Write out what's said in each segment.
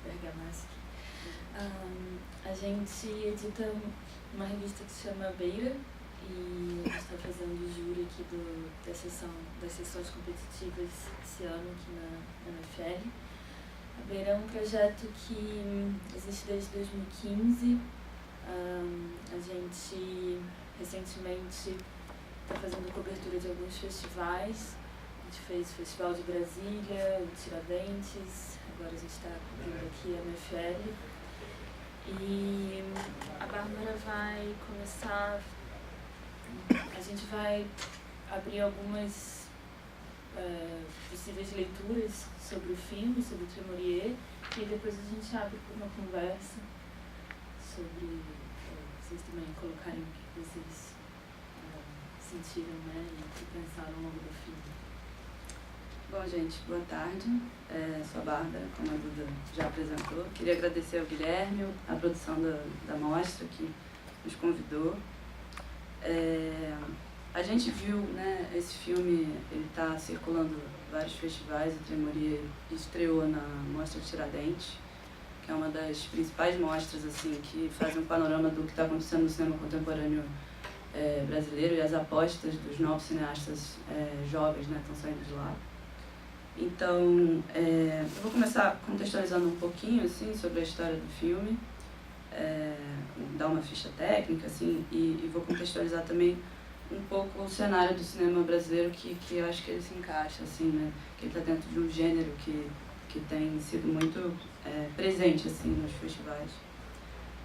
Bergamaschi. A gente edita uma revista que se chama Beira e a gente está fazendo o júri aqui das sessões competitivas esse ano aqui na UFL. A Beira é um projeto que existe desde 2015. A gente recentemente está fazendo cobertura de alguns festivais. A gente fez o Festival de Brasília, o Tiradentes, agora a gente está cobrindo aqui a UFL. E a Bárbara vai começar, a gente vai abrir algumas possíveis leituras sobre o filme, sobre o Tremorier, e depois a gente abre para uma conversa sobre vocês também colocarem o que vocês sentiram, né, e o que pensaram ao longo do filme. Bom, gente, boa tarde. Sou a Bárbara, como a Duda já apresentou. Queria agradecer ao Guilherme, a produção da mostra que nos convidou. A gente viu, né, esse filme, ele está circulando em vários festivais. O Tremorier estreou na Mostra Tiradentes, que é uma das principais mostras assim, que fazem um panorama do que está acontecendo no cinema contemporâneo brasileiro, e as apostas dos novos cineastas jovens, né, estão saindo de lá. Então, eu vou começar contextualizando um pouquinho assim, sobre a história do filme, dar uma ficha técnica assim, e vou contextualizar também um pouco o cenário do cinema brasileiro que eu acho que ele se encaixa, assim, né? Que ele está dentro de um gênero que tem sido muito presente assim, nos festivais.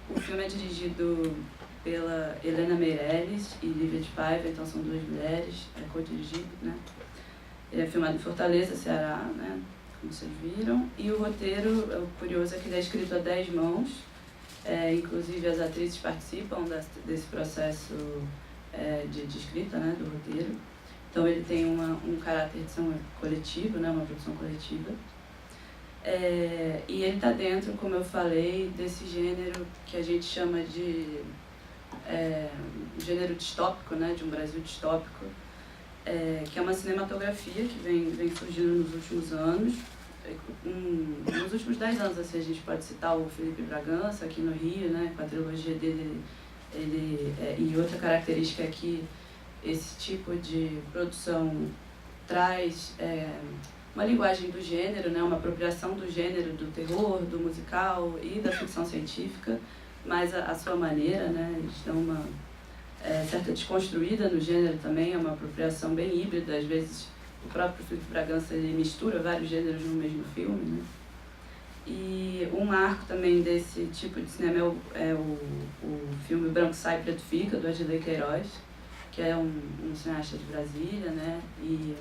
O filme é dirigido pela Helena Meirelles e Lívia de Paiva, então são duas mulheres, co-dirigido, né? Ele é filmado em Fortaleza, Ceará, né, como vocês viram. E o roteiro, o curioso é que ele é escrito a 10 mãos. Inclusive as atrizes participam desse processo de escrita, né, do roteiro. Então ele tem um caráter de ser coletivo, né, uma produção coletiva. E ele está dentro, como eu falei, desse gênero que a gente chama de gênero distópico, né, de um Brasil distópico. Que é uma cinematografia que vem surgindo nos últimos anos. Nos últimos 10 anos, assim, a gente pode citar o Felipe Bragança, aqui no Rio, né, com a trilogia dele. E outra característica é que esse tipo de produção traz uma linguagem do gênero, né, uma apropriação do gênero do terror, do musical e da ficção científica, mas a sua maneira, né, eles dão uma certa desconstruída no gênero também, é uma apropriação bem híbrida. Às vezes o próprio Felipe Bragança ele mistura vários gêneros no mesmo filme, né? E um marco também desse tipo de cinema é o filme Branco Sai, Preto Fica, do Adilei Queiroz, que é um cineasta de Brasília, né? E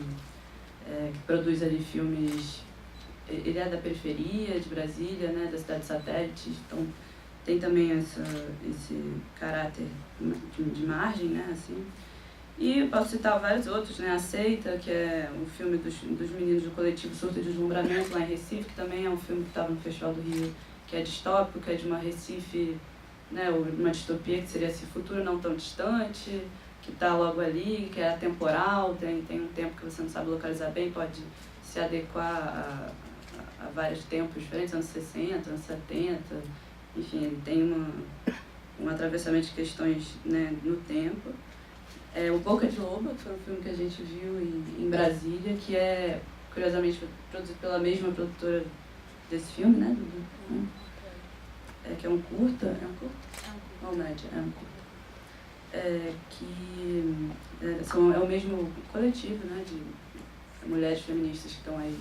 que produz ali filmes. Ele é da periferia de Brasília, né? Da cidade satélite, então tem também esse caráter de margem, né, assim. E posso citar vários outros, né, Aceita, que é um filme dos meninos do coletivo Surto e Deslumbramento, lá em Recife, que também é um filme que estava no Festival do Rio, que é distópico, que é de uma Recife, né, uma distopia que seria esse futuro não tão distante, que está logo ali, que é atemporal, tem um tempo que você não sabe localizar bem, pode se adequar a vários tempos diferentes, anos 60, anos 70, enfim, ele tem um atravessamento de questões, né, no tempo. O Boca de Loba, que foi um filme que a gente viu em Brasília, que é, curiosamente, produzido pela mesma produtora desse filme, né, Dudu? Que é um curta, é um média, é um curta. É o mesmo coletivo, né, de mulheres feministas que estão aí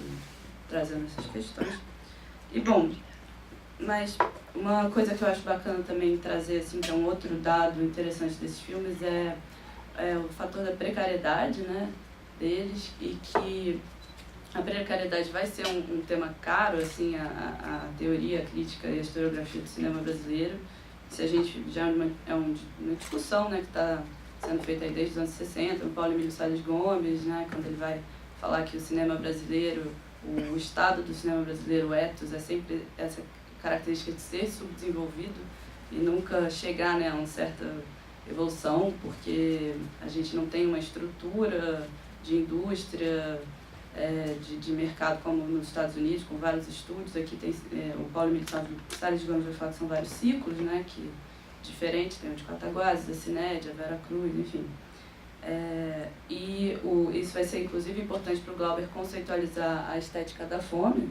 trazendo essas questões. E, bom, mas uma coisa que eu acho bacana também trazer, assim, que é um outro dado interessante desses filmes, é o fator da precariedade, né, deles, e que a precariedade vai ser um tema caro, assim, a teoria, a crítica e a historiografia do cinema brasileiro. Se a gente já é uma discussão, né, que está sendo feita aí desde os anos 60, o Paulo Emílio Salles Gomes, né, quando ele vai falar que o cinema brasileiro, o estado do cinema brasileiro, o ethos, é sempre essa característica de ser subdesenvolvido e nunca chegar, né, a uma certa evolução, porque a gente não tem uma estrutura de indústria de mercado, como nos Estados Unidos, com vários estúdios. Aqui tem o Paulo Emílio Salles de Gomes vai falar que são vários ciclos, né, que diferentes, tem o de Cataguases, a Cinédia, a Vera Cruz, enfim. Isso vai ser inclusive importante para o Glauber conceitualizar a estética da fome,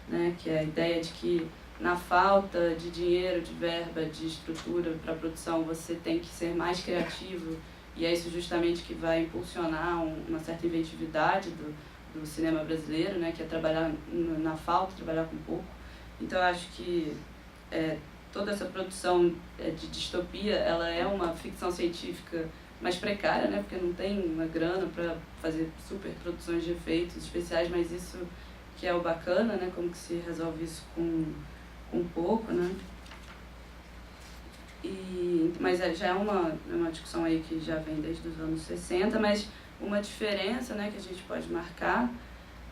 né, que é a ideia de que na falta de dinheiro, de verba, de estrutura para a produção, você tem que ser mais criativo, e é isso justamente que vai impulsionar uma certa inventividade do cinema brasileiro, né, que é trabalhar na falta, trabalhar com pouco. Então eu acho que toda essa produção de distopia, ela é uma ficção científica mais precária, né, porque não tem uma grana para fazer super produções de efeitos especiais, mas isso que é o bacana, né, como que se resolve isso com pouco, né. Mas já é uma discussão aí que já vem desde os anos 60, mas uma diferença, né, que a gente pode marcar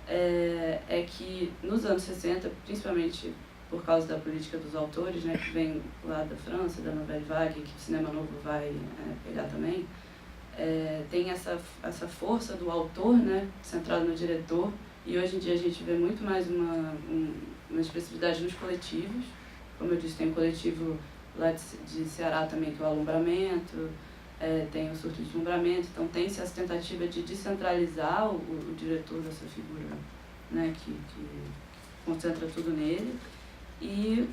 é que nos anos 60, principalmente por causa da política dos autores, né, que vem lá da França, da Nouvelle Vague, que o cinema novo vai pegar também, tem essa força do autor, né, centrado no diretor, e hoje em dia a gente vê muito mais uma expressividade nos coletivos. Como eu disse, tem um coletivo lá de Ceará também, que é o Alumbramento, tem o Surto de Deslumbramento, então tem-se essa tentativa de descentralizar o diretor dessa figura, né, que concentra tudo nele. E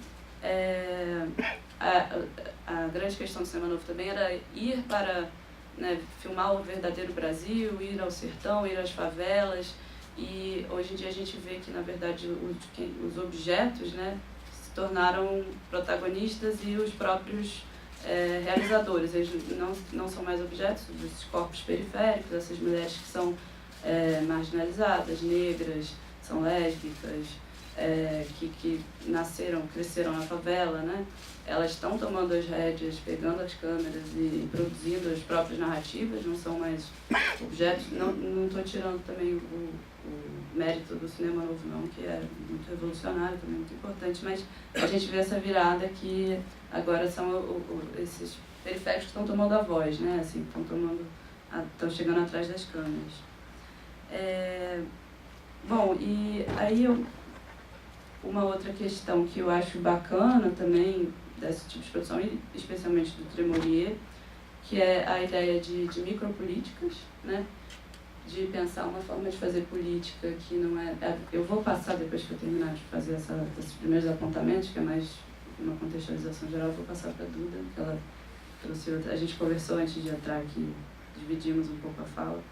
a grande questão do cinema novo também era ir para, né, filmar o verdadeiro Brasil, ir ao sertão, ir às favelas, e hoje em dia a gente vê que, na verdade, os objetos, né, se tornaram protagonistas e os próprios realizadores. Eles não são mais objetos, esses corpos periféricos, essas mulheres que são marginalizadas, negras, são lésbicas, que cresceram na favela, né? Elas estão tomando as rédeas, pegando as câmeras e produzindo as próprias narrativas, não são mais objetos. Não estou tirando também o mérito do cinema novo, não, que é muito revolucionário, também muito importante, mas a gente vê essa virada que agora são esses periféricos que estão tomando a voz, né? Assim, estão chegando atrás das câmeras. Bom, e aí uma outra questão que eu acho bacana também desse tipo de produção, e especialmente do Tremolier, que é a ideia de micropolíticas, né? De pensar uma forma de fazer política que não eu vou passar, depois que eu terminar de fazer esses primeiros apontamentos, que é mais uma contextualização geral, eu vou passar para a Duda, que ela trouxe a gente conversou antes de entrar aqui, dividimos um pouco a fala,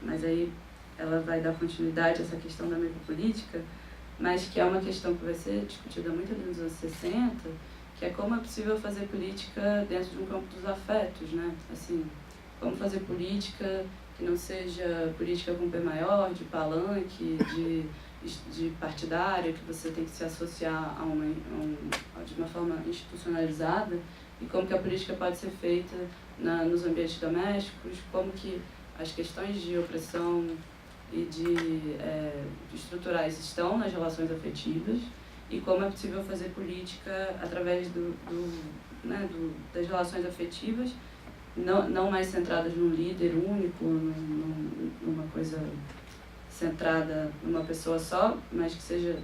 mas aí ela vai dar continuidade a essa questão da micropolítica, mas que é uma questão que vai ser discutida muito ali nos anos 60, que é como é possível fazer política dentro de um campo dos afetos, né? Assim, como fazer política que não seja política com P maior, de palanque, de partidária, que você tem que se associar de uma forma institucionalizada, e como que a política pode ser feita nos ambientes domésticos, como que as questões de opressão e de estruturais estão nas relações afetivas, e como é possível fazer política através das relações afetivas, não mais centradas num líder único, numa coisa centrada numa pessoa só, mas que seja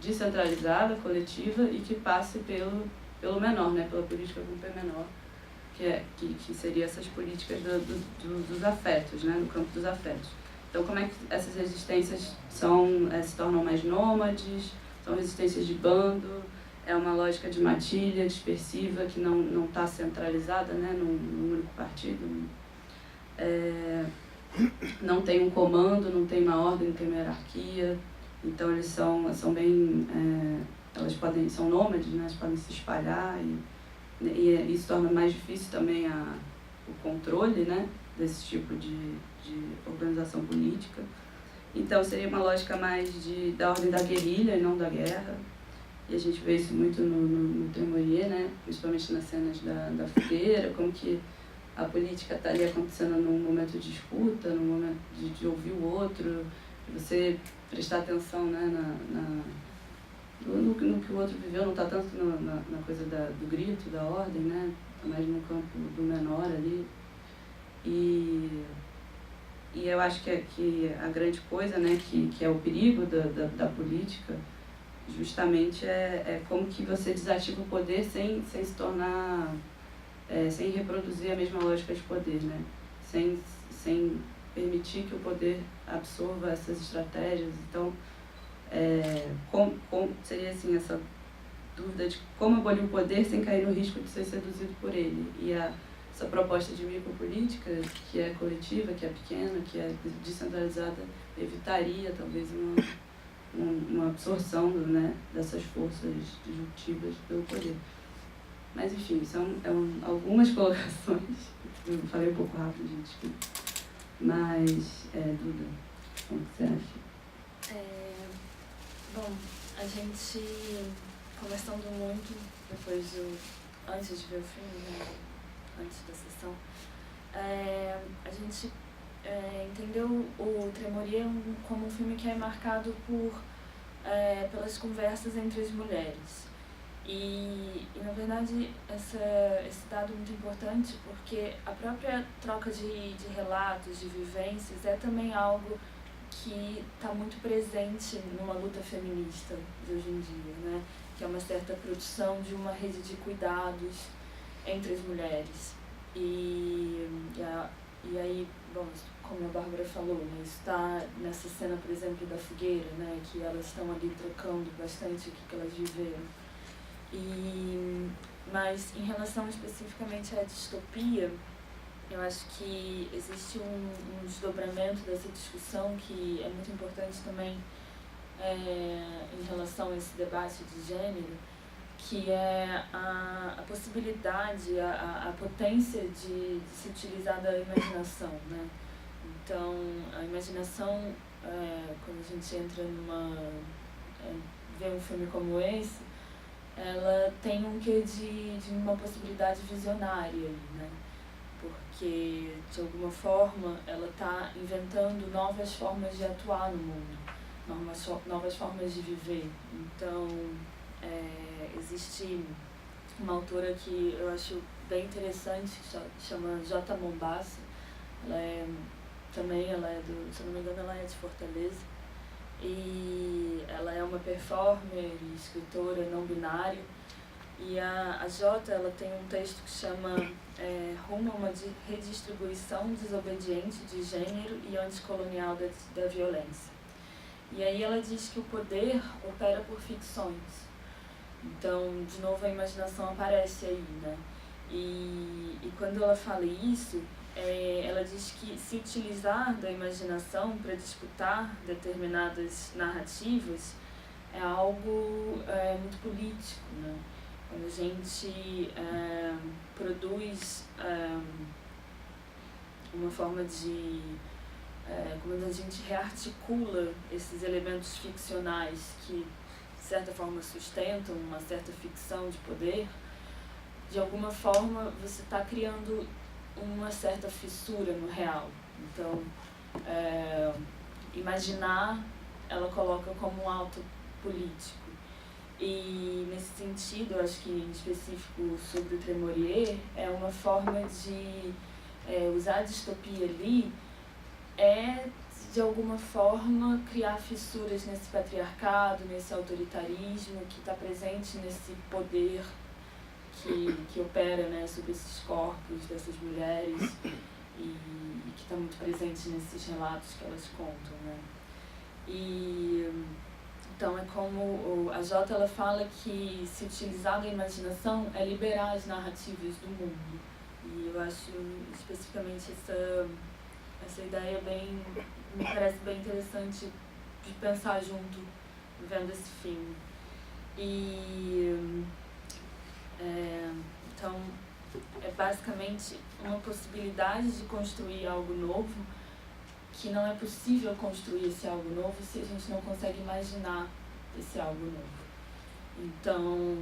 descentralizada, coletiva, e que passe pelo menor, né, pela política com P menor, que seria essas políticas dos afetos, né, no campo dos afetos. Então, como é que essas resistências se tornam mais nômades, são resistências de bando, é uma lógica de matilha dispersiva que não está centralizada, né, num único partido. Não tem um comando, não tem uma ordem, não tem uma hierarquia. Então eles são bem, são nômades, né, eles podem se espalhar e isso torna mais difícil também o controle, né, desse tipo de organização política. Então seria uma lógica mais da ordem da guerrilha e não da guerra. E a gente vê isso muito no Tremolier, né? Principalmente nas cenas da fogueira, como que a política está ali acontecendo num momento de escuta, num momento de ouvir o outro, de você prestar atenção, né, no que o outro viveu, não está tanto na coisa do grito, da ordem, né? Está mais no campo do menor ali. E E eu acho que a grande coisa, né, que é o perigo da política, justamente é como que você desativa o poder sem se tornar, sem reproduzir a mesma lógica de poder, né? Sem permitir que o poder absorva essas estratégias. Então, seria assim, essa dúvida de como abolir o poder sem cair no risco de ser seduzido por ele. E essa proposta de micropolítica, que é coletiva, que é pequena, que é descentralizada, evitaria talvez uma absorção, né, dessas forças disruptivas pelo poder. Mas, enfim, são algumas colocações. Eu falei um pouco rápido, gente, desculpa. Mas, Duda, como que você acha? Bom, a gente, conversando muito antes de ver o filme, né, antes da sessão, a gente entendeu o Tremorier como um filme que é marcado pelas conversas entre as mulheres. E na verdade, esse dado é muito importante porque a própria troca de relatos, de vivências, é também algo que está muito presente numa luta feminista de hoje em dia, né? Que é uma certa produção de uma rede de cuidados entre as mulheres. E aí, bom, como a Bárbara falou, né, está nessa cena, por exemplo, da fogueira, né, que elas estão ali trocando bastante o que elas viveram. Mas em relação especificamente à distopia, eu acho que existe um desdobramento dessa discussão que é muito importante também em relação a esse debate de gênero, que é a possibilidade, a potência de se utilizar da imaginação, né? Então, a imaginação, quando a gente entra vê um filme como esse, ela tem um quê de uma possibilidade visionária, né? Porque, de alguma forma, ela está inventando novas formas de atuar no mundo, novas formas de viver. Então, existe uma autora que eu acho bem interessante, que chama J. Mombassa. Ela é se eu não me engano, ela é de Fortaleza. E ela é uma performer e escritora não binária. E a Jota, ela tem um texto que chama Rumo a uma redistribuição desobediente de gênero e anticolonial da violência. E aí ela diz que o poder opera por ficções. Então, de novo, a imaginação aparece aí, né? E quando ela fala isso, ela diz que se utilizar da imaginação para disputar determinadas narrativas é algo muito político, né? Quando a gente produz uma forma de... quando a gente rearticula esses elementos ficcionais que, de certa forma, sustentam uma certa ficção de poder, de alguma forma você está criando uma certa fissura no real. Então, imaginar, ela coloca como um ato político. E, nesse sentido, eu acho que, em específico, sobre o Tremorier, é uma forma de usar a distopia ali, de alguma forma, criar fissuras nesse patriarcado, nesse autoritarismo que está presente nesse poder que opera, né, sobre esses corpos dessas mulheres e que está muito presente nesses relatos que elas contam, né? Então, é como a Jota, ela fala que se utilizar da imaginação é liberar as narrativas do mundo. E eu acho especificamente essa ideia me parece bem interessante de pensar junto, vendo esse filme. Então, é basicamente uma possibilidade de construir algo novo, que não é possível construir esse algo novo se a gente não consegue imaginar esse algo novo. Então,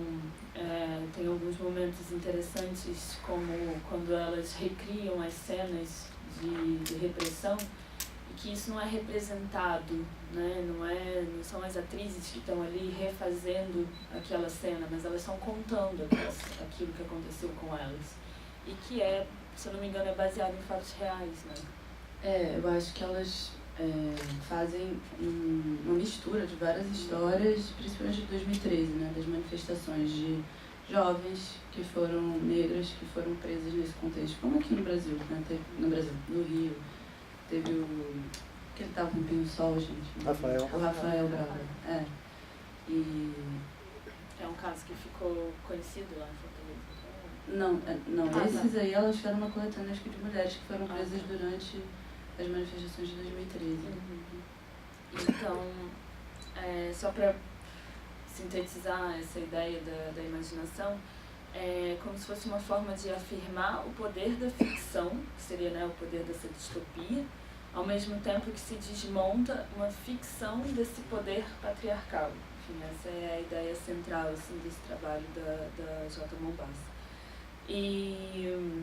tem alguns momentos interessantes, como quando elas recriam as cenas de repressão, e que isso não é representado, né? Não são as atrizes que estão ali refazendo aquela cena, mas elas estão contando aquilo que aconteceu com elas. E que se eu não me engano, é baseado em fatos reais, né? Eu acho que elas fazem uma mistura de várias histórias, principalmente de 2013, né, das manifestações de jovens que foram negras, que foram presas nesse contexto, como aqui no Brasil, né, no Rio, teve que ele estava com o Pinho-Sol, gente. Rafael. O Rafael Braga. E é um caso que ficou conhecido lá em Fortaleza? Não, esses aí elas fizeram uma coletânea, acho que de mulheres que foram presas durante as manifestações de 2013. Então, só para sintetizar essa ideia da imaginação, é como se fosse uma forma de afirmar o poder da ficção, que seria, né, o poder dessa distopia, ao mesmo tempo que se desmonta uma ficção desse poder patriarcal. Enfim, essa é a ideia central assim, desse trabalho da J. Mombassa. E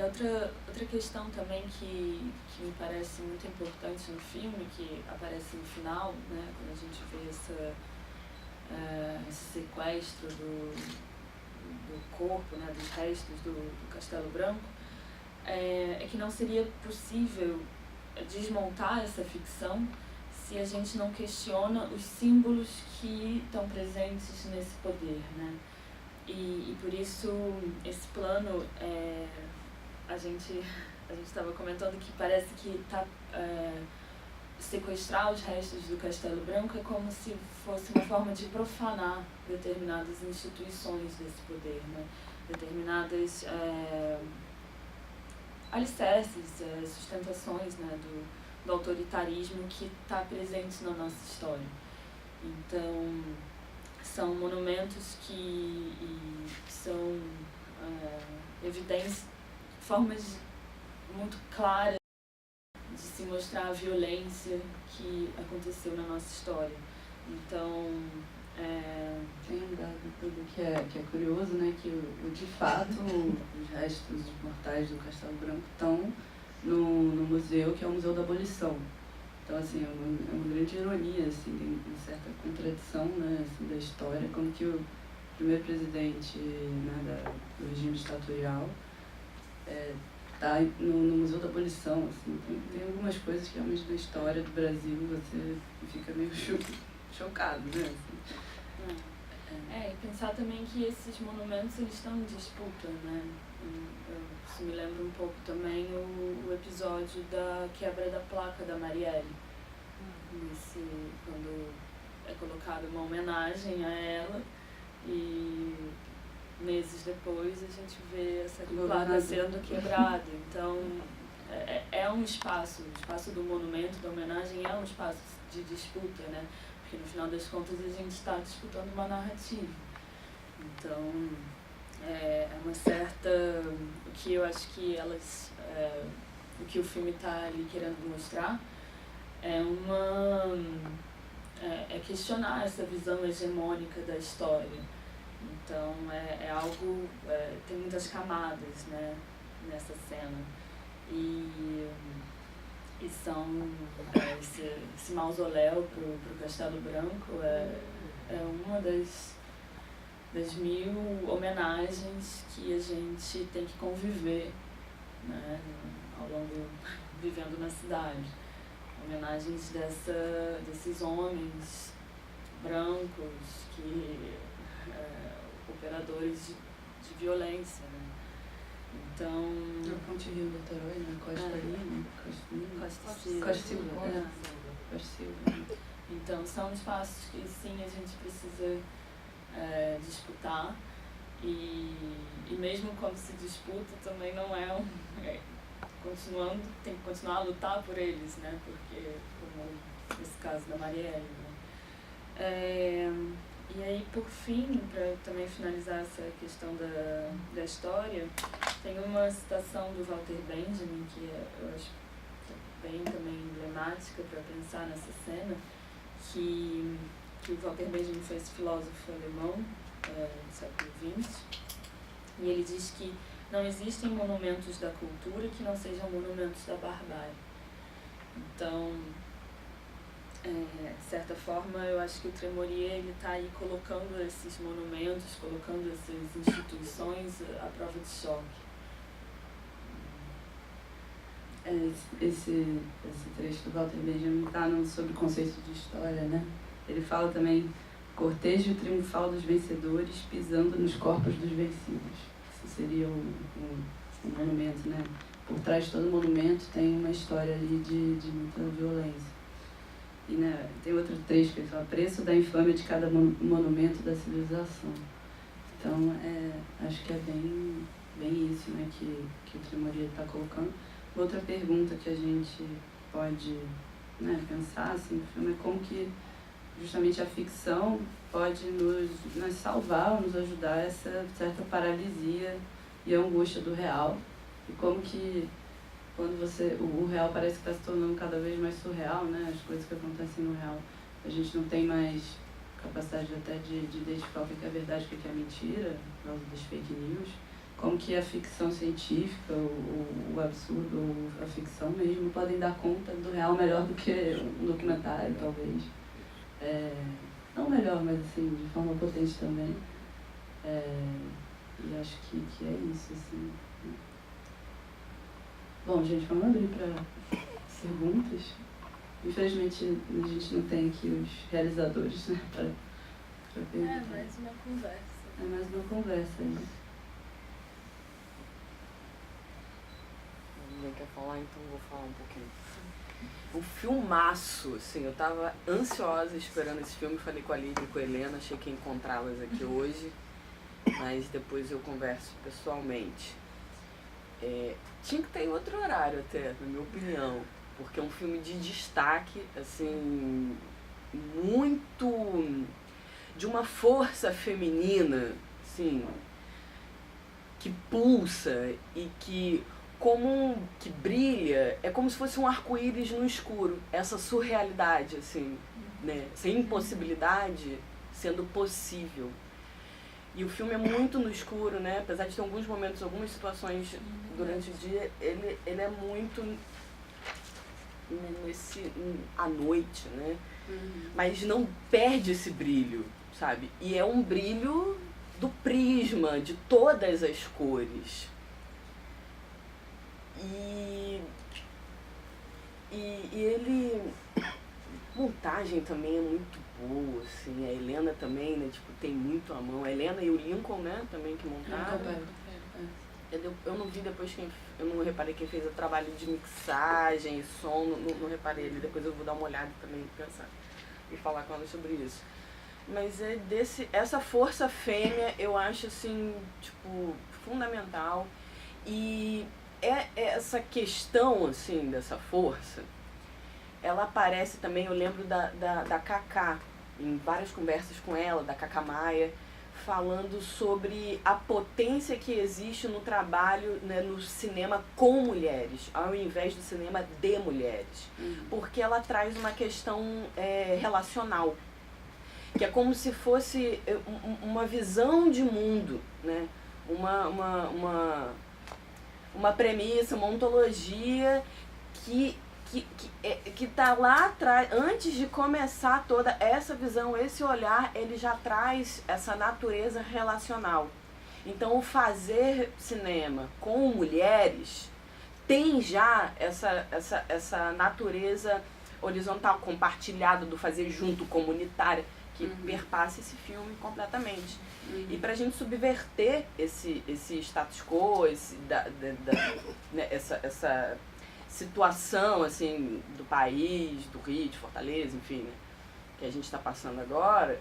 outra questão também que me parece muito importante no filme, que aparece no final, né, quando a gente vê esse sequestro do corpo, né, dos restos do Castelo Branco, é que não seria possível desmontar essa ficção se a gente não questiona os símbolos que estão presentes nesse poder, né? E por isso esse plano, a gente estava comentando que parece que sequestrar os restos do Castelo Branco é como se fosse uma forma de profanar determinadas instituições desse poder, né? Determinadas alicerces, sustentações, né, do autoritarismo que está presente na nossa história. Então, são monumentos que são evidências, formas muito claras de se mostrar a violência que aconteceu na nossa história. Então, tem um dado tudo que é curioso, né, que de fato os restos mortais do Castelo Branco estão no museu, que é o Museu da Abolição. Então, assim, é uma grande ironia, assim, tem uma certa contradição, né, assim, da história, como que o primeiro presidente, né, do regime ditatorial está no Museu da Abolição, assim, tem algumas coisas que realmente na história do Brasil você fica meio chocado, né, assim. E pensar também que esses monumentos eles estão em disputa, né? Isso me lembra um pouco também o episódio da quebra da placa da Marielle. Quando é colocada uma homenagem a ela e meses depois a gente vê essa placa sendo quebrada. Então é um espaço, o espaço do monumento, da homenagem é um espaço de disputa, né? Porque no final das contas a gente está disputando uma narrativa. Então, uma certa... O que eu acho que o que o filme está ali querendo mostrar é questionar essa visão hegemônica da história. Então, é algo... tem muitas camadas, né, nessa cena. E são esse mausoléu pro Castelo Branco é uma das 1000 homenagens que a gente tem que conviver, né, ao longo vivendo na cidade. Homenagens desses homens brancos operadores de violência, né? Então... A Ponte Rio Niterói, né? Costa Lima, Costa Silva. Então, são espaços que, sim, a gente precisa disputar e mesmo quando se disputa, também não tem que continuar a lutar por eles, né? Porque, como nesse caso da Marielle, né? E aí, por fim, para também finalizar essa questão da história, tem uma citação do Walter Benjamin, que eu acho bem também emblemática para pensar nessa cena, que o Walter Benjamin foi esse filósofo alemão do século XX, e ele diz que não existem monumentos da cultura que não sejam monumentos da barbárie. Então, de certa forma, eu acho que o Tremorier está aí colocando esses monumentos, colocando essas instituições à prova de choque. Esse trecho do Walter Benjamin está sobre o conceito de história, né? Ele fala também cortejo triunfal dos vencedores pisando nos corpos dos vencidos. Isso seria um monumento, né? Por trás de todo monumento tem uma história ali de muita violência. E, né, tem outro trecho que ele fala, preço da infâmia de cada monumento da civilização. Então, acho que é bem isso, né, que o Tremorier está colocando. Outra pergunta que a gente pode, né, pensar assim, no filme é como que justamente a ficção pode nos salvar, nos ajudar a essa certa paralisia e angústia do real. E como que quando o real parece que está se tornando cada vez mais surreal, né? As coisas que acontecem no real, a gente não tem mais capacidade até de identificar o que é verdade e o que é mentira, por causa das fake news. Como que a ficção científica, o absurdo, ou a ficção mesmo, podem dar conta do real melhor do que um documentário, talvez. Não melhor, mas assim, de forma potente também. E acho que é isso, assim. Bom, gente, vamos abrir para perguntas. Infelizmente, a gente não tem aqui os realizadores, né, para perguntar. É mais uma conversa. É mais uma conversa, né? Ninguém quer falar, então vou falar um pouquinho. Um filmaço, assim, eu tava ansiosa esperando esse filme, falei com a Lídia e com a Helena, achei que ia encontrá-las aqui hoje, mas depois eu converso pessoalmente. Tinha que ter em outro horário até, na minha opinião, porque é um filme de destaque, assim, muito de uma força feminina, assim, que pulsa e que brilha, é como se fosse um arco-íris no escuro, essa surrealidade, assim, né? Essa impossibilidade sendo possível. E o filme é muito no escuro, né? Apesar de ter alguns momentos, algumas situações durante o dia, ele é muito à noite, né? Mas não perde esse brilho, sabe? E é um brilho do prisma, de todas as cores. E ele... A montagem também é muito boa, assim, a Helena também, né, tipo, tem muito a mão. A Helena e o Lincoln, né, também que montaram. Eu não vi depois eu não reparei quem fez o trabalho de mixagem, som, não reparei ali, depois eu vou dar uma olhada também, pensar e falar com ela sobre isso. Mas essa força fêmea, eu acho, assim, tipo, fundamental. E essa questão, assim, dessa força, ela aparece também, eu lembro da Cacá, em várias conversas com ela, da Cacá Maia, falando sobre a potência que existe no trabalho, né, no cinema com mulheres, ao invés do cinema de mulheres. Porque ela traz uma questão relacional, que é como se fosse uma visão de mundo, né? Uma premissa, uma ontologia que está lá atrás, antes de começar toda essa visão, esse olhar, ele já traz essa natureza relacional. Então, o fazer cinema com mulheres tem já essa natureza horizontal, compartilhada, do fazer junto, comunitária, que perpassa esse filme completamente. E para a gente subverter esse status quo, né, essa situação, assim, do país, do Rio, de Fortaleza, enfim, né, que a gente está passando agora,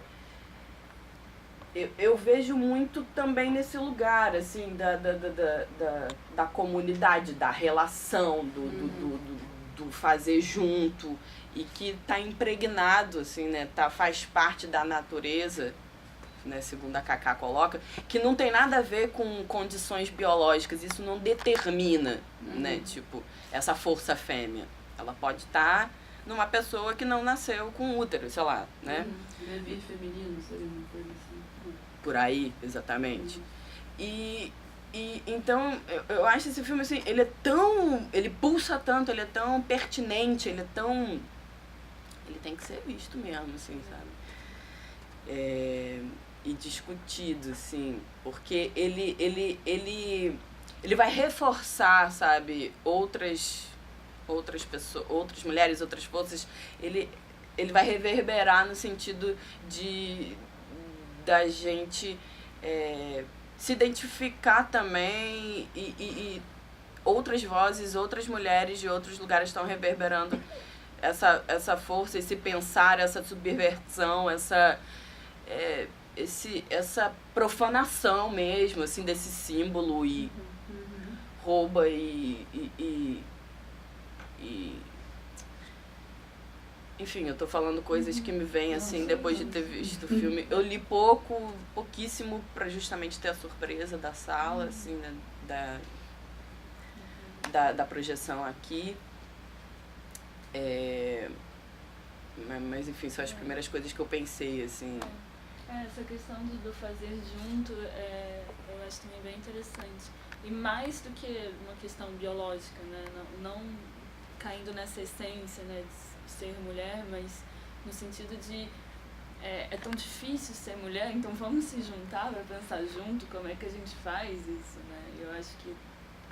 eu vejo muito também nesse lugar, assim, da comunidade, da relação, do fazer junto, e que está impregnado, assim, né, faz parte da natureza, né, segundo a Cacá coloca, que não tem nada a ver com condições biológicas, isso não determina, né, tipo, essa força fêmea. Ela pode estar numa pessoa que não nasceu com útero, sei lá, né? Bebê feminino, seria uma coisa assim. Por aí, exatamente. E então, eu acho esse filme, assim, ele pulsa tanto, ele é tão pertinente, ele tem que ser visto mesmo, assim, sabe? E discutido, assim, porque ele vai reforçar, sabe, outras outras pessoas, outras mulheres, outras forças, ele vai reverberar no sentido da gente se identificar também e outras vozes, outras mulheres de outros lugares estão reverberando essa força, esse pensar, essa subversão, essa profanação mesmo, assim, desse símbolo e rouba e enfim, eu tô falando coisas que me vêm assim depois de ter visto o filme. Eu li pouquíssimo pra justamente ter a surpresa da sala, assim, né, da projeção aqui. Mas enfim, são as primeiras coisas que eu pensei, assim. Essa questão do fazer junto, eu acho também bem interessante. E mais do que uma questão biológica, né? Não caindo nessa essência, né, de ser mulher, mas no sentido de é tão difícil ser mulher, então vamos se juntar para pensar junto como é que a gente faz isso, né? Eu acho que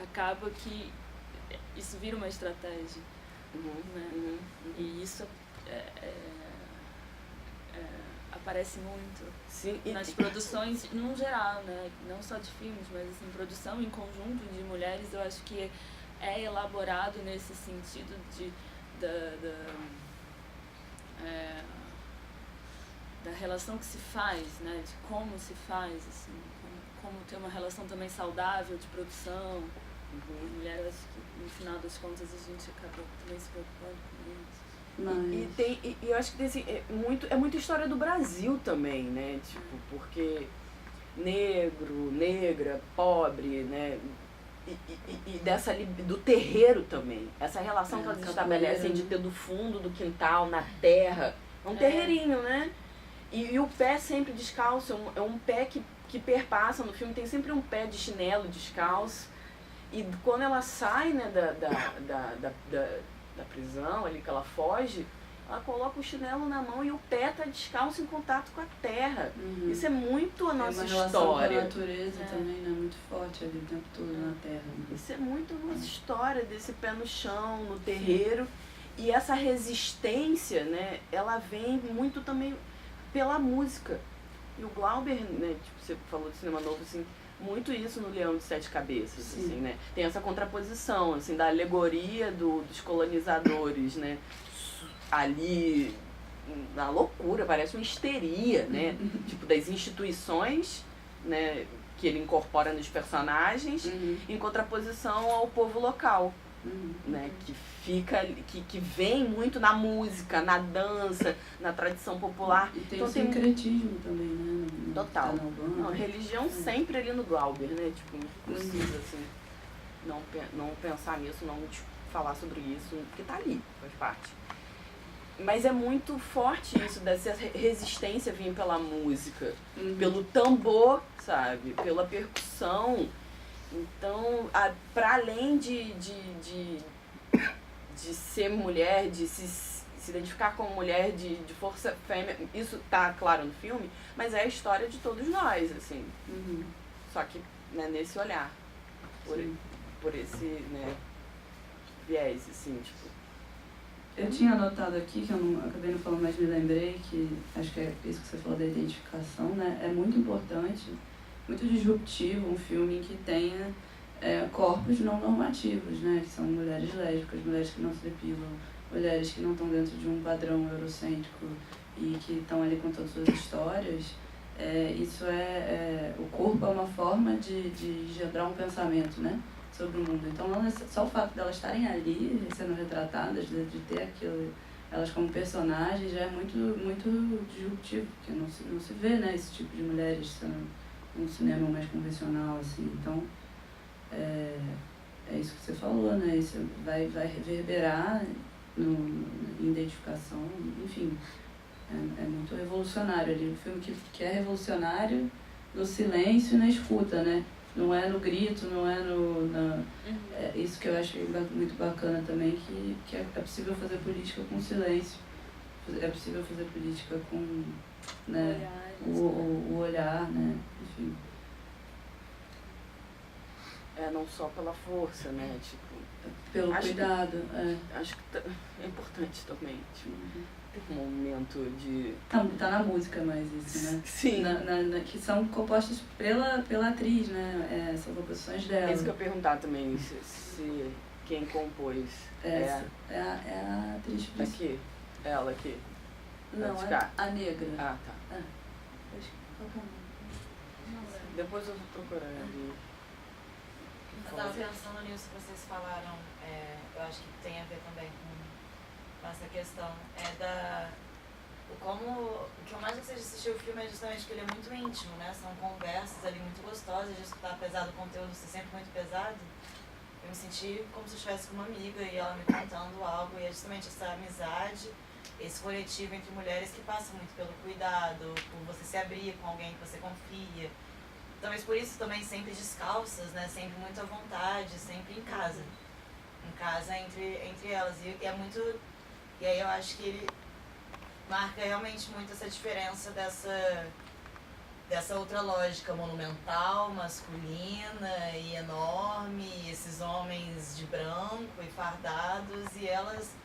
acaba que isso vira uma estratégia, né? E isso aparece muito. Sim, nas produções, no geral, né? Não só de filmes, mas assim, produção em conjunto de mulheres, eu acho que é elaborado nesse sentido da relação que se faz, né? De como se faz, assim, como ter uma relação também saudável de produção. Mulher, eu acho que no final das contas a gente acaba também se preocupando com isso. E eu acho que assim, é muito história do Brasil também, né? Tipo, porque negro, negra, pobre, né? E do terreiro também. Essa relação que elas estabelecem de ter do fundo do quintal, na terra. É um terreirinho, né? E o pé sempre descalço, é um pé que perpassa no filme, tem sempre um pé de chinelo descalço. E quando ela sai, né, da prisão, ali que ela foge, ela coloca o chinelo na mão e o pé tá descalço em contato com a terra. Isso é muito a nossa história. Com a natureza também, né? Muito forte ali o tempo todo na terra. Isso é muito a nossa história, desse pé no chão, no terreiro. E essa resistência, né, ela vem muito também pela música. E o Glauber, né, tipo, você falou de cinema novo, assim, muito isso no Leão de Sete Cabeças, assim, né? Tem essa contraposição, assim, da alegoria dos colonizadores, né? Ali, na loucura, parece uma histeria, né? Tipo, das instituições, né? Que ele incorpora nos personagens, em contraposição ao povo local, né? Que fica, que vem muito na música, na dança, na tradição popular. E tem então, o sincretismo também, né? Total. Não, religião sempre ali no Glauber, né? Tipo, impossível, assim, não pensar nisso, não falar sobre isso, porque tá ali, faz parte. Mas é muito forte isso, dessa resistência vir pela música, pelo tambor, sabe? Pela percussão. Então, para além de ser mulher, de se identificar como mulher, de força fêmea, isso tá claro no filme, mas é a história de todos nós, assim. Só que, né, nesse olhar, por esse, né, viés, assim, tipo. Eu tinha anotado aqui, que eu acabei não falando, mas me lembrei, que acho que é isso que você falou da identificação, né? É muito importante, muito disruptivo um filme em que tenha corpos não normativos, né? Que são mulheres lésbicas, mulheres que não se depilam, mulheres que não estão dentro de um padrão eurocêntrico e que estão ali com todas as suas histórias. Isso o corpo é uma forma de engendrar um pensamento, né? Sobre o mundo. Então, só o fato de elas estarem ali, sendo retratadas, de ter aquilo, elas como personagens, já é muito, muito disruptivo, porque não se vê, né, esse tipo de mulheres no cinema mais convencional, assim. Então, é isso que você falou, né? Isso vai reverberar na identificação, enfim. É muito revolucionário ali. Um filme que é revolucionário no silêncio e na escuta, né? Não é no grito, não é isso que eu acho muito bacana também, que é possível fazer política com silêncio. É possível fazer política com, né, o olhar, né? Enfim. não só pela força, né? Tipo, pelo cuidado. Acho que é importante também, tipo, ter um momento de... Tá na música mais isso, né? Sim. Que são compostas pela atriz, né? São composições dela. É isso que eu ia perguntar também, se quem compôs é a atriz principal. Aqui, ela aqui. Não, a negra. Ah, tá. Qual que é o nome? Depois eu vou procurar ali. Eu estava pensando nisso que vocês falaram, eu acho que tem a ver também com essa questão. O que eu mais gostei de assistir o filme é justamente que ele é muito íntimo, né? São conversas ali muito gostosas de escutar, apesar do conteúdo ser sempre muito pesado. Eu me senti como se eu estivesse com uma amiga e ela me contando algo, e é justamente essa amizade, esse coletivo entre mulheres que passa muito pelo cuidado, por você se abrir com alguém que você confia. Talvez por isso também sempre descalças, né? Sempre muito à vontade, sempre em casa. Em casa entre elas. E é muito... E aí eu acho que ele marca realmente muito essa diferença dessa outra lógica monumental, masculina e enorme, esses homens de branco e fardados, e elas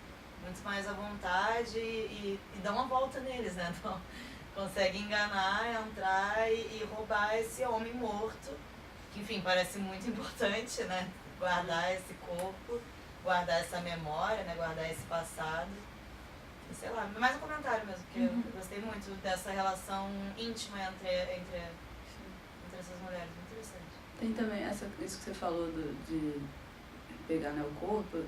muito mais à vontade e dão uma volta neles, né? Então, consegue enganar, entrar e roubar esse homem morto, que, enfim, parece muito importante, né? Guardar esse corpo, guardar essa memória, né? Guardar esse passado. E, sei lá, mais um comentário mesmo, porque eu gostei muito dessa relação íntima entre essas mulheres, muito interessante. Tem também isso que você falou de pegar, né, o corpo.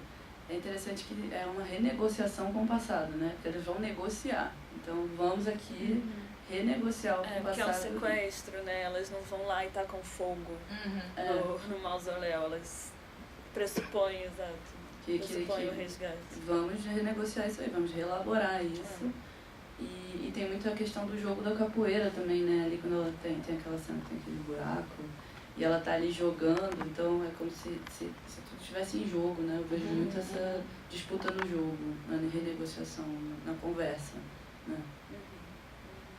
É interessante que é uma renegociação com o passado, né? Porque eles vão negociar. Então, vamos aqui renegociar o passado. Porque é um sequestro, né? Elas não vão lá e tacam fogo no mausoléu. Elas pressupõem, pressupõem o resgate. Vamos renegociar isso aí, vamos reelaborar isso. E tem muito a questão do jogo da capoeira também, né? Ali quando ela tem aquela cena que tem aquele buraco. E ela tá ali jogando, então é como se tudo estivesse em jogo, né? Eu vejo muito essa disputa no jogo, na renegociação, na conversa, né?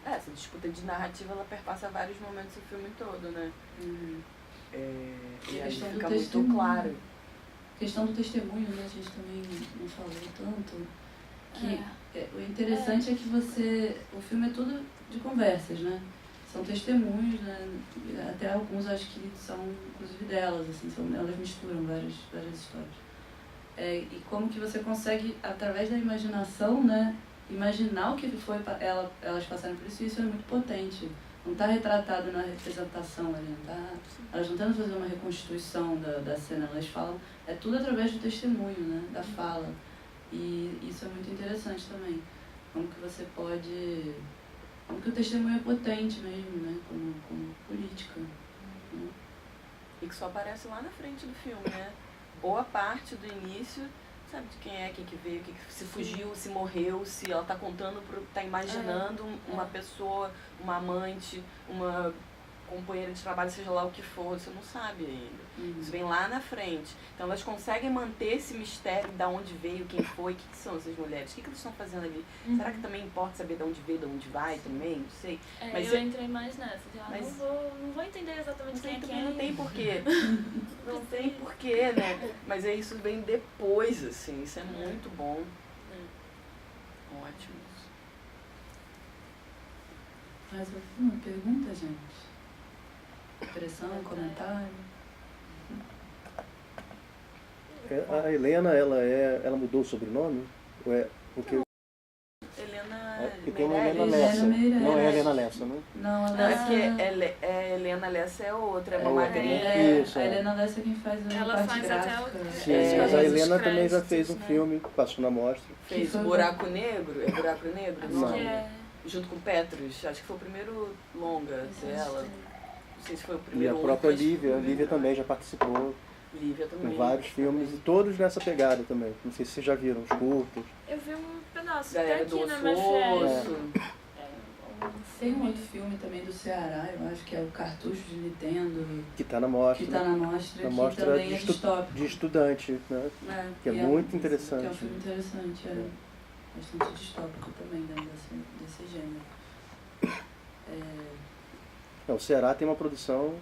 Essa disputa de narrativa, ela perpassa vários momentos do filme todo, né? E aí fica muito claro. A questão do testemunho, né? A gente também não falou tanto. O interessante é que o filme é tudo de conversas, né? São testemunhos, né? Até alguns acho que são, inclusive, delas, assim, elas misturam várias histórias. E como que você consegue, através da imaginação, né, imaginar o que foi elas passaram por isso, e isso é muito potente. Não está retratado na representação ali, elas não tentam fazer uma reconstituição da cena, elas falam, é tudo através do testemunho, né, da fala. E isso é muito interessante também. Como que você pode... Como que o testemunho é potente mesmo, né? Como política. Né? E que só aparece lá na frente do filme, né? Boa parte do início, sabe de quem é, quem que veio, se fugiu, se morreu, se ela tá contando, tá imaginando uma pessoa, uma amante, uma companheira de trabalho, seja lá o que for, você não sabe ainda. Isso vem lá na frente. Então elas conseguem manter esse mistério de onde veio, quem foi, o que são essas mulheres, o que elas estão fazendo ali. Será que também importa saber de onde veio, de onde vai também? Não sei. Mas eu entrei mais nessa. Não vou entender exatamente quem é quem. Não tem porquê. Não tem porquê, né? Mas isso vem depois, assim. Isso é muito bom. Ótimo. Mais uma pergunta, gente? Impressão, comentário? A Helena, ela mudou o sobrenome? Ou é porque... Porque tem uma Helena Lessa. Não é a Helena Lessa, né? Não, Não, é porque Helena Lessa é outra, é uma madrinha. A Helena Lessa é quem faz a Ela parte faz gráfica. até o... Sim, mas a Helena também já fez um filme, passou na mostra. Fez Buraco Negro? É Buraco Negro? Não. Junto com Petrus. Acho que foi o primeiro longa dela. Não sei se foi o E primeiro. a própria Lívia. A Lívia também já participou. Lívia também. Em vários filmes, e todos nessa pegada também. Não sei se vocês já viram, os curtos. Eu vi um pedaço, Galera até aqui do na Osso. Tem um outro filme também do Ceará, eu acho que é o Cartucho de Nintendo. Que está na mostra. Que está na mostra, Na que mostra também é distópico. de estudante, né? Que é muito interessante. Que é um filme interessante, bastante distópico também, dentro desse gênero. O Ceará tem uma produção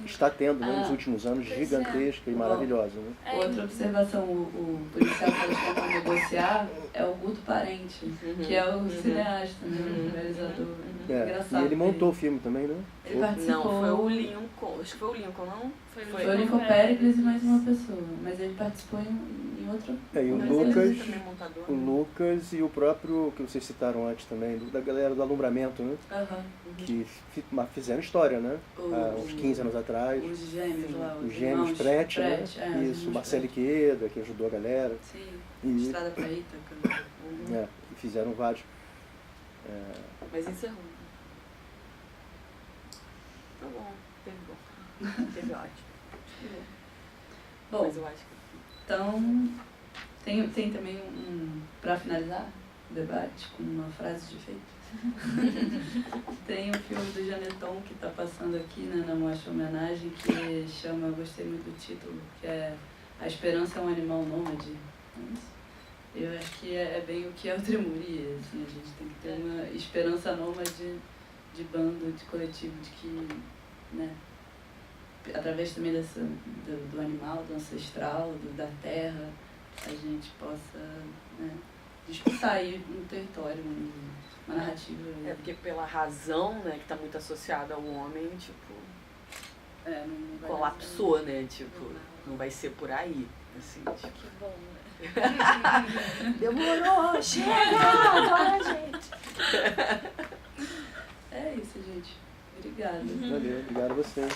está tendo, né, nos últimos anos, gigantesca e maravilhosa. Né? Outra observação, o policial que eles tentam negociar é o Guto Parente, que é o cineasta, né, o realizador. Engraçado. E ele montou o filme também, né? Ele participou. Não, foi o Lincoln. Acho que foi o Lincoln, não? Foi o Lincoln Péricles e mais uma pessoa. Mas ele participou em outro... E o Lucas e o próprio, que vocês citaram antes também, da galera do Alumbramento, né? Que fizeram história, né? Há uns 15 anos atrás. Os gêmeos lá. Os gêmeos Prete, né? Isso, o Marcelo Iqueda, que ajudou a galera. Sim, Estrada pra Ítaca. E fizeram vários. Mas encerrou. Tá bom, teve ótimo. Bom, mas eu acho que... Então, tem também pra finalizar o debate, com uma frase de efeito. Tem um filme do Janeton que está passando aqui, né, na Mostra Homenagem, que chama, gostei muito do título, que é A Esperança é um Animal Nômade. Eu acho que é bem o que é o Tremouria, assim, a gente tem que ter uma esperança nômade de bando, de coletivo, de que, né, através também do animal, do ancestral, da terra, a gente possa, né, disputar aí um território, uma narrativa. Porque pela razão, né, que está muito associada ao homem, tipo, não colapsou, né, tipo, não vai ser por aí, assim. Tipo. Que bom, né? Demorou, chega agora, gente. É isso, gente. Obrigada. Valeu, obrigado a você.